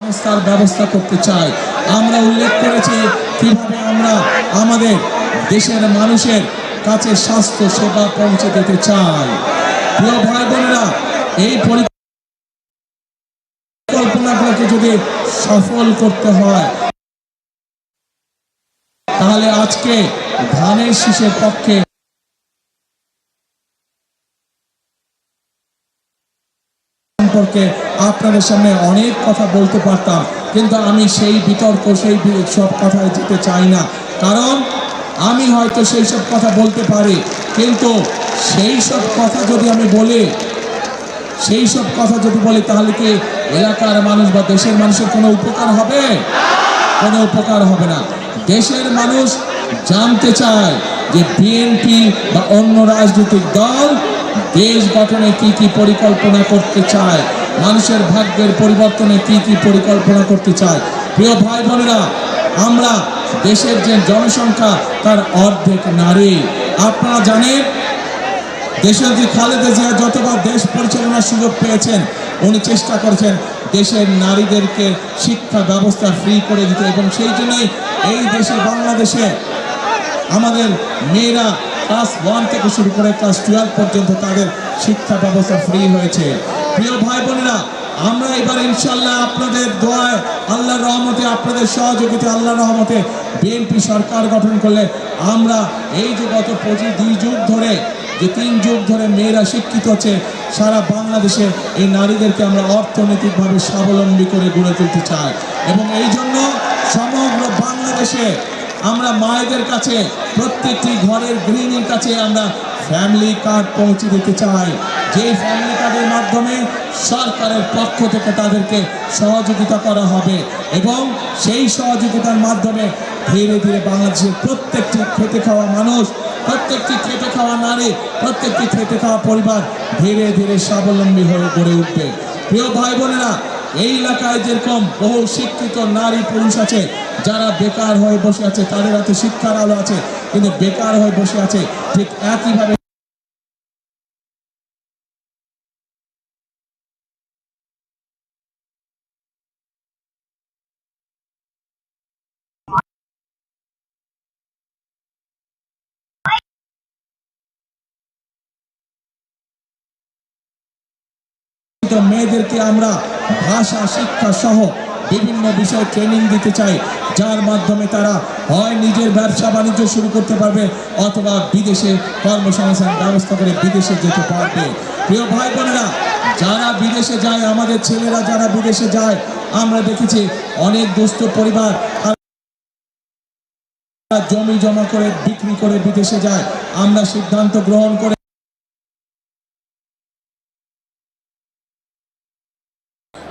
সংস্থার ব্যবস্থা করতে চাই। আমরা উল্লেখ করেছি কিভাবে আমরা আমাদের দেশের মানুষের কাছে স্বাস্থ্য সেবা পৌঁছে দিতে চাই। প্রিয় ভাই বোনেরা, এই পরিকল্পনাগুলোকে যদি সফল করতে হয় তাহলে আজকে ধানের শীষের পক্ষে সম্পর্কে আপনাদের সামনে অনেক কথা বলতে পারতাম, কিন্তু আমি সেই বিতর্ক সেই সব কথায় যেতে চাই না। কারণ আমি হয়তো সেই সব কথা বলতে পারি, কিন্তু সেই সব কথা যদি আমি বলি তাহলে কি এলাকার মানুষ বা দেশের মানুষের কোনো উপকার হবে? কোনো উপকার হবে না। দেশের মানুষ জানতে চায় যে বিএনপি বা অন্য রাজনৈতিক দল দেশ গঠনে কি কি পরিকল্পনা করতে চায়, মানুষের ভাগ্যের পরিবর্তনে কি কি পরিকল্পনা করতে চায়। প্রিয় ভাই বোনেরা, আমরা দেশের যে জনসংখ্যা তার অর্ধেক নারী। আপনারা জানেন দেশের যে খালেদা জিয়া যতবার দেশ পরিচালনার সুযোগ পেয়েছেন উনি চেষ্টা করেছেন দেশের নারীদেরকে শিক্ষা ব্যবস্থা ফ্রি করে দিতে, এবং সেই জন্যই এই দেশে বাংলাদেশে আমাদের মেয়েরা ক্লাস 1 থেকে শুরু করে ক্লাস 12 পর্যন্ত তাদের শিক্ষা ব্যবস্থা ফ্রি হয়েছে। প্রিয় ভাই বোনেরা, আমরা এবার ইনশাল্লাহ আপনাদের দোয়ায়, আল্লাহর রহমতে, আপনাদের সহযোগিতা, আল্লাহর রহমতে বিএনপি সরকার গঠন করলে আমরা এই যে গত 2 যুগ ধরে যে 3 যুগ ধরে মেয়েরা শিক্ষিত হচ্ছে সারা বাংলাদেশে এই নারীদেরকে আমরা অর্থনৈতিকভাবে স্বাবলম্বী করে গড়ে তুলতে চাই, এবং এই জন্য সমগ্র বাংলাদেশে আমরা মায়েদের কাছে প্রত্যেকটি ঘরের গৃহিণীর কাছে আমরা ফ্যামিলি কার্ড পৌঁছে দিতে চাই, যেই ফ্যামিলি কার্ডের মাধ্যমে সরকারের পক্ষ থেকে তাদেরকে সহযোগিতা করা হবে, এবং সেই সহযোগিতার মাধ্যমে ধীরে ধীরে বাংলাদেশের প্রত্যেকটি খেটে খাওয়া মানুষ, প্রত্যেকটি খেটে খাওয়া নারী, প্রত্যেকটি খেটে খাওয়া পরিবার ধীরে ধীরে স্বাবলম্বী হয়ে গড়ে উঠবে। প্রিয় ভাই বোনেরা, এই এলাকায় যেরকম বহু শিক্ষিত নারী পুরুষ আছে যারা বেকার হয়ে বসে আছে, তাদের হাতে শিক্ষার আলো আছে কিন্তু বেকার হয়ে বসে আছে, ঠিক একইভাবে মেয়েদেরকে আমরা ভাষা শিক্ষা সহ বিভিন্ন বিষয়ে ট্রেনিং দিতে চাই, যার মাধ্যমে তারা হয় নিজের ব্যবসা বাণিজ্য শুরু করতে পারবে অথবা বিদেশে কর্মসংস্থান ব্যবস্থা করে বিদেশে যেতে পারবে। প্রিয় ভাই বোনেরা, যারা বিদেশে যায়, আমাদের ছেলেরা যারা বিদেশে যায়, আমরা দেখেছি অনেক দুস্থ পরিবার জমি জমা করে বিক্রি করে বিদেশে যায়। আমরা সিদ্ধান্ত গ্রহণ করে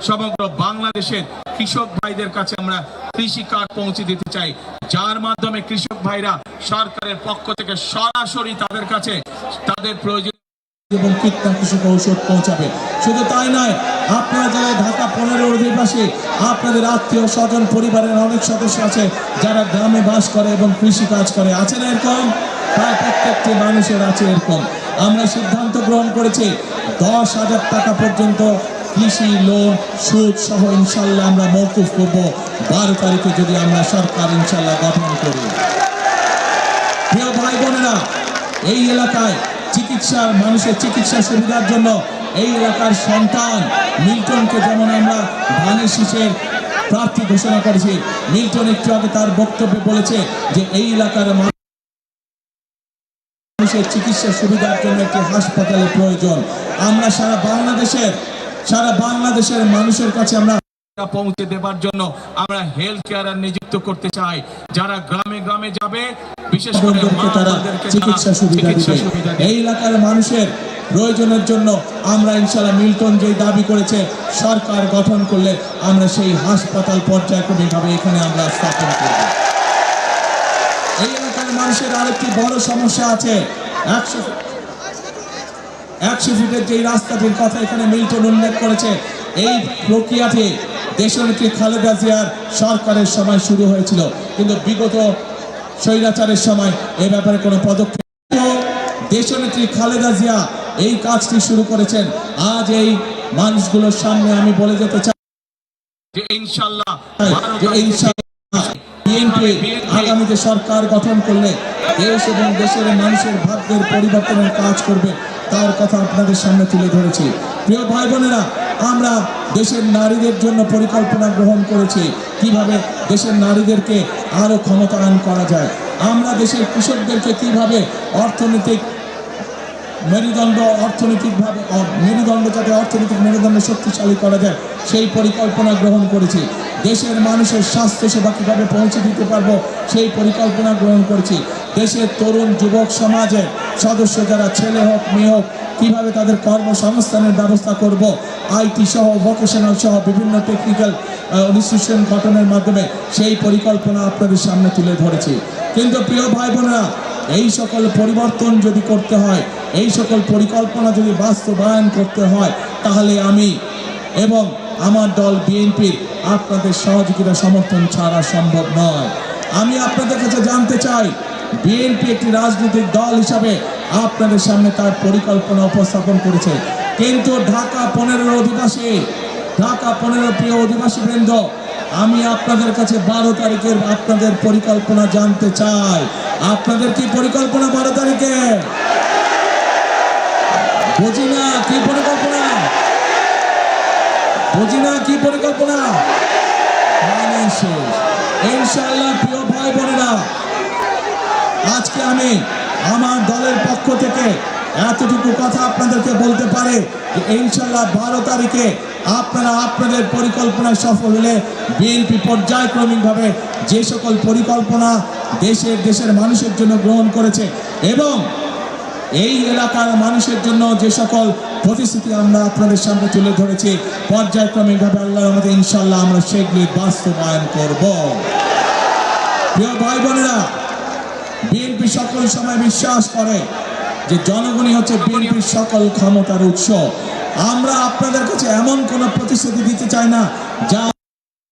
সমগ্র বাংলাদেশের কৃষক ভাইদের কাছে আমরা কৃষি কার্ড পৌঁছে দিতে চাই, যার মাধ্যমে কৃষক ভাইরা সরকারের পক্ষ থেকে সরাসরি তাদের কাছে তাদের প্রয়োজন এবং কীটনাশক ঔষধ পৌঁছাবে। শুধু তাই নয়, আপনারা যারা ঢাকা 15 অধিবাসী, আপনাদের আত্মীয় স্বজন পরিবারের অনেক সদস্য আছে যারা গ্রামে বাস করে এবং কৃষি কাজ করে, আছে না এরকম? প্রায় প্রত্যেকটি মানুষের আছে এরকম। আমরা সিদ্ধান্ত গ্রহণ করেছি 10,000 টাকা পর্যন্ত কৃষি লোন সুদ সহ ইনশাল্লাহ আমরা মওকুফ করব 12 তারিখে যদি আমরা সরকার ইনশাল্লাহ গঠন করি। প্রিয় ভাই বোনেরা, এই এলাকায় মানুষের চিকিৎসা সুবিধার জন্য এই এলাকার সন্তান মিল্টনকে যেমন আমরা ধানের শীষের প্রার্থী ঘোষণা করেছি, মিল্টন একটু আগে তার বক্তব্যে বলেছে যে এই এলাকার মানুষের চিকিৎসা সুবিধার জন্য একটি হাসপাতালের প্রয়োজন। আমরা সারা বাংলাদেশের মানুষের কাছে আমরা পৌঁছে দেবার জন্য আমরা হেলথ কেয়ার নিযুক্ত করতে চাই, যারা গ্রামে গ্রামে যাবে, বিশেষ করে তারা চিকিৎসা সুবিধা দিবে। এই এলাকার মানুষের প্রয়োজনের জন্য আমরা ইনশাআল্লাহ মিল্টন যে দাবি করেছে সরকার গঠন করলে আমরা সেই হাসপাতাল পর্যায়ক্রমিকভাবে এখানে আমরা স্থাপন করব। এই এলাকার মানুষের আরেকটি বড় সমস্যা আছে, 100 ফিটের যে রাস্তাটির কথা এখানে মিল্টন উল্লেখ করেছে। এই প্রক্রিয়াটি দেশনেত্রী খালেদা জিয়ার সরকারের সময় শুরু হয়েছিল, কিন্তু বিগত স্বৈরাচারের সময় এ ব্যাপারে কোনো পদক্ষেপ। দেশনেত্রী খালেদা জিয়া এই কাজটি শুরু করেছেন। আজ এই মানুষগুলোর সামনে আমি বলে যেতে চাই যে ইনশাআল্লাহ বিএনপি আগামীতে সরকার গঠন করলে দেশ এবং দেশের মানুষের ভাগ্যের পরিবর্তনের কাজ করবে, তার কথা আপনাদের সামনে তুলে ধরেছি। প্রিয় ভাই বোনেরা, আমরা দেশের নারীদের জন্য পরিকল্পনা গ্রহণ করেছি কিভাবে দেশের নারীদেরকে আরো ক্ষমতায়ন করা যায়। আমরা দেশের কৃষকদেরকে কিভাবে অর্থনৈতিক যাতে অর্থনৈতিক মেরুদণ্ড শক্তিশালী করা যায় সেই পরিকল্পনা গ্রহণ করেছি। দেশের মানুষের স্বাস্থ্য সেবা কিভাবে পৌঁছে দিতে পারবো সেই পরিকল্পনা গ্রহণ করেছি। দেশের তরুণ যুবক সমাজের সদস্য যারা ছেলে হোক মেয়ে হোক কিভাবে তাদের কর্মসংস্থানের ব্যবস্থা করব, আইটি সহ ভোকেশনাল সহ বিভিন্ন টেকনিক্যাল ইনস্টিটিউশন গঠনের মাধ্যমে সেই পরিকল্পনা আপনাদের সামনে তুলে ধরেছি। কিন্তু প্রিয় ভাই বোনেরা, এই সকল পরিবর্তন যদি করতে হয়, এই সকল পরিকল্পনা যদি বাস্তবায়ন করতে হয়, তাহলে আমি এবং আমার দল বিএনপির আপনাদের সহযোগিতা সমর্থন ছাড়া সম্ভব নয়। আমি আপনাদের কাছে জানতে চাই, বিএনপি একটি রাজনৈতিক দল হিসাবে আপনাদের সামনে তার পরিকল্পনা উপস্থাপন করেছে, কিন্তু ঢাকা 15 প্রিয় অধিবাসী বৃন্দ, আমি আপনাদের কাছে 12 তারিখের আপনাদের পরিকল্পনা জানতে চাই। আপনাদের কি পরিকল্পনা 12 তারিখে? বুঝি না কি পরিকল্পনা, মানে শেষ। ইনশাআল্লাহ প্রিয় ভাই বোনেরা, আজকে আমি আমার দলের পক্ষ থেকে এতটুকু কথা আপনাদেরকে বলতে পারে যে ইনশাআল্লাহ 12 তারিখে আপনারা আপনাদের পরিকল্পনায় সফল হলে বিএনপি পর্যায়ক্রমিকভাবে যে সকল পরিকল্পনা দেশের মানুষের জন্য গ্রহণ করেছে এবং এই এলাকার মানুষের জন্য যে সকল প্রতিশ্রুতি আমরা আপনাদের সামনে তুলে ধরেছি, পর্যায়ক্রমিকভাবে আল্লাহর রহমতে ইনশাআল্লাহ আমরা সেগুলি বাস্তবায়ন করব। প্রিয় ভাই বোনেরা, বিএনপি সকল সময় বিশ্বাস করে যে জনগণই হচ্ছে বিএনপির সকল ক্ষমতার উৎস। আমরা আপনাদের কাছে এমন কোন প্রতিশ্রুতি দিতে চাই না যা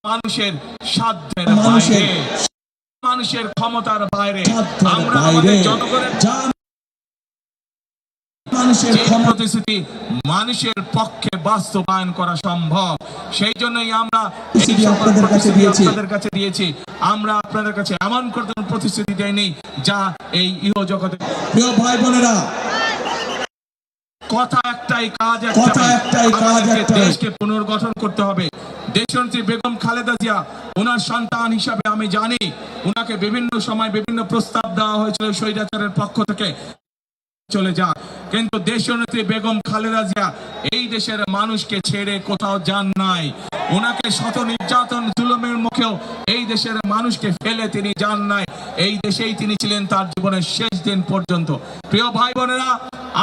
মানুষের সাধ্যের মানুষের ক্ষমতার বাইরে। আমরা মানুষের প্রতিশ্রুতি মানুষের পক্ষে বাস্তবায়ন করা সম্ভব, সেই জন্যই আমরা আপনাদের কাছে দিয়েছি। আমরা আপনাদের কাছে এমন কোন প্রতিশ্রুতি দেয়নি যা এই ইহ জগতে। প্রিয় ভাই বোনেরা, কথা একটাই, কাজ একটাই। দেশকে পুনর্গঠন করতে হবে। দেশনেত্রী বেগম খালেদা জিয়া, ওনার সন্তান হিসাবে আমি জানি ওনাকে বিভিন্ন সময় বিভিন্ন প্রস্তাব দেওয়া হয়েছিল স্বৈরাচারের পক্ষ থেকে চলে যা, কিন্তু দেশনেত্রী বেগম খালেদা জিয়া এই দেশের মানুষকে ছেড়ে কোথাও যান নাই। ওনাকে শত নির্যাতন জুলুমের মুখেও এই দেশের মানুষকে ফেলে তিনি যান নাই। এই দেশেই তিনি ছিলেন তার জীবনের শেষ দিন পর্যন্ত। প্রিয় ভাই বোনেরা,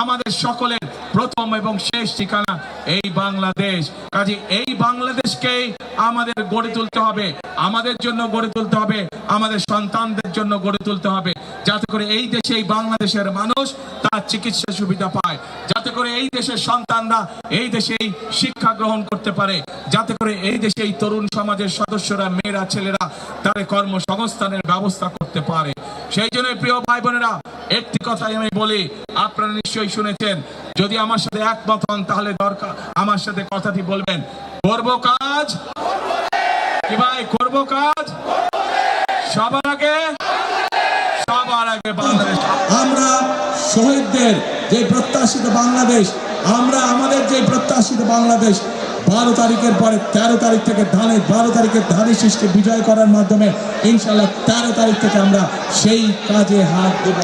আমাদের সকলের প্রথম এবং শেষ ঠিকানা এই বাংলাদেশ। কাজে এই বাংলাদেশকেই আমাদের গড়ে তুলতে হবে, আমাদের জন্য গড়ে তুলতে হবে, আমাদের সন্তানদের জন্য গড়ে তুলতে হবে, যাতে করে এই দেশে এই বাংলাদেশের মানুষ তার চিকিৎসা সুবিধা পায়, যাতে করে এই দেশের সন্তানরা এই দেশেই শিক্ষা গ্রহণ করতে পারে, যাতে করে এই দেশে এই তরুণ সমাজের সদস্যরা, মেয়েরা, ছেলেরা তাদের কর্মসংস্থানের ব্যবস্থা করতে পারে। সেই জন্য প্রিয় ভাই বোনেরা, একটি কথাই আমি বলি, আপনারা নিশ্চয়ই শুনেছেন, যদি আমার সাথে একমত হন তাহলে দরকার আমার সাথে কথাটি বলবেন, করব কাজ কি ভাই, করব কাজ সবার আগে বাংলাদেশ। আমরা শহীদদের যে প্রত্যাশিত বাংলাদেশ, আমরা আমাদের যে প্রত্যাশিত বাংলাদেশ 12 তারিখের পরে 13 তারিখ থেকে 12 তারিখের ধানের শীষকে বিজয় করার মাধ্যমে ইনশাআল্লাহ 13 তারিখ থেকে আমরা সেই কাজে হাত দেব।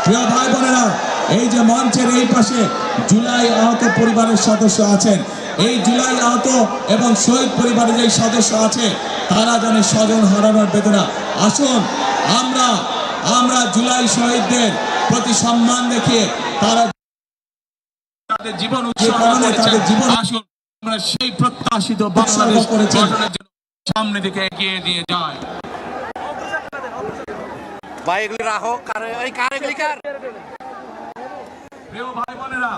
প্রিয় ভাই বোনেরা, এই যে মঞ্চের এই পাশে জুলাই আহত পরিবারের সদস্য আছেন, এই জুলাই আহত এবং শহীদ পরিবারের যে সদস্য আছে তারা জানে স্বজন হারানোর বেদনা। আসুন আমরা জুলাই শহীদদের প্রতি সম্মান দেখিয়ে তাদের জীবন আসুন আমরা সেই প্রত্যাশিত বাংলাদেশ গঠনের জন্য সামনে দিকে এগিয়ে দিয়ে যাই। ভাই এগুলি রাখো, প্রিয় ভাই বোনেরা,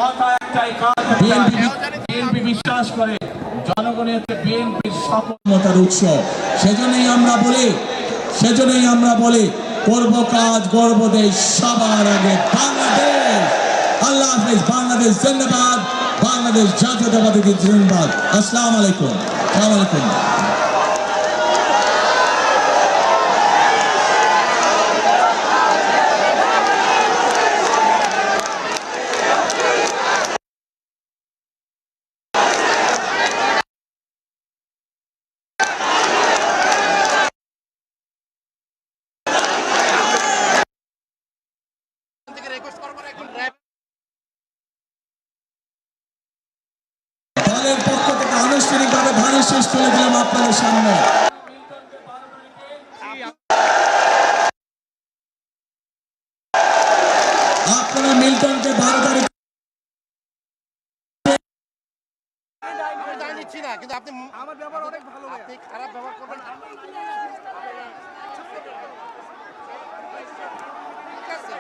কথা একটাই, বিএনপি বিশ্বাস করে জনগণই হচ্ছে বিএনপির সফলতার উৎস। সেজন্যই আমরা বলি করব কাজ, গর্ব দেশ, সবার আগে বাংলাদেশ। আল্লাহ হাফেজ। বাংলাদেশ জিন্দাবাদ। বাংলাদেশ জাতীয়তাবাদী জিন্দাবাদ। আসসালামু আলাইকুম। আসসালামু আলাইকুম। দলের পক্ষ থেকে আনুষ্ঠানিকভাবে ধানের শীষ তুলে দিলাম আপনাদের সামনে। আপনারা মিল্টনকে 12 তারিখ কিন্তু আপনি আমার ব্যবহার অনেক ভালো, আপনি খারাপ ব্যবহার করবেন। ঠিক আছে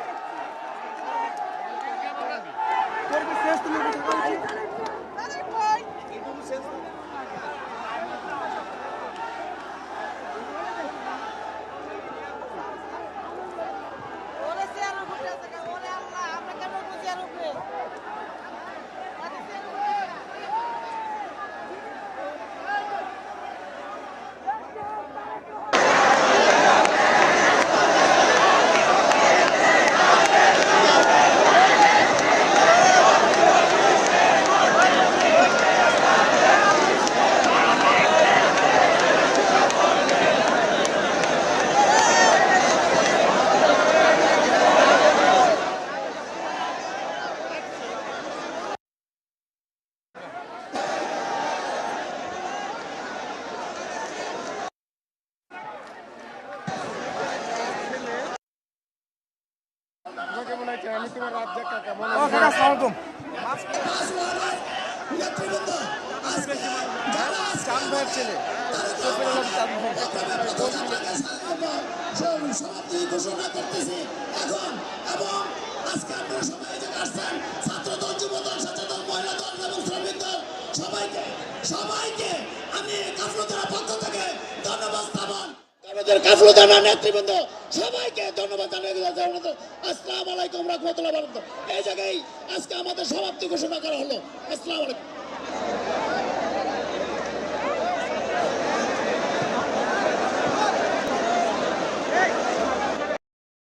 আমি তোমার রাত দেখা কেমন আসসালামাইকুম চাঁদ ভাইয়ের ছেলে সমাপ্তি ঘোষণা করতেছি এখন। এবং আজকে আপনারা সবাই এখানে আসছেন, ছাত্রদল, যুবদল, সচেতন, মহিলা দল এবং শ্রমিক দল, সবাইকে আমি কাফলতার পক্ষ থেকে ধন্যবাদ স্থাপন। আমাদের কাফলদানা নেতৃবৃন্দ সবাইকে ধন্যবাদ জানাই। আসসালামু আলাইকুম রাহমাতুল্লাহ। এই জায়গায় আজকে আমাদের সমাপ্তি ঘোষণা করা হলো। আসসালামু আলাইকুম।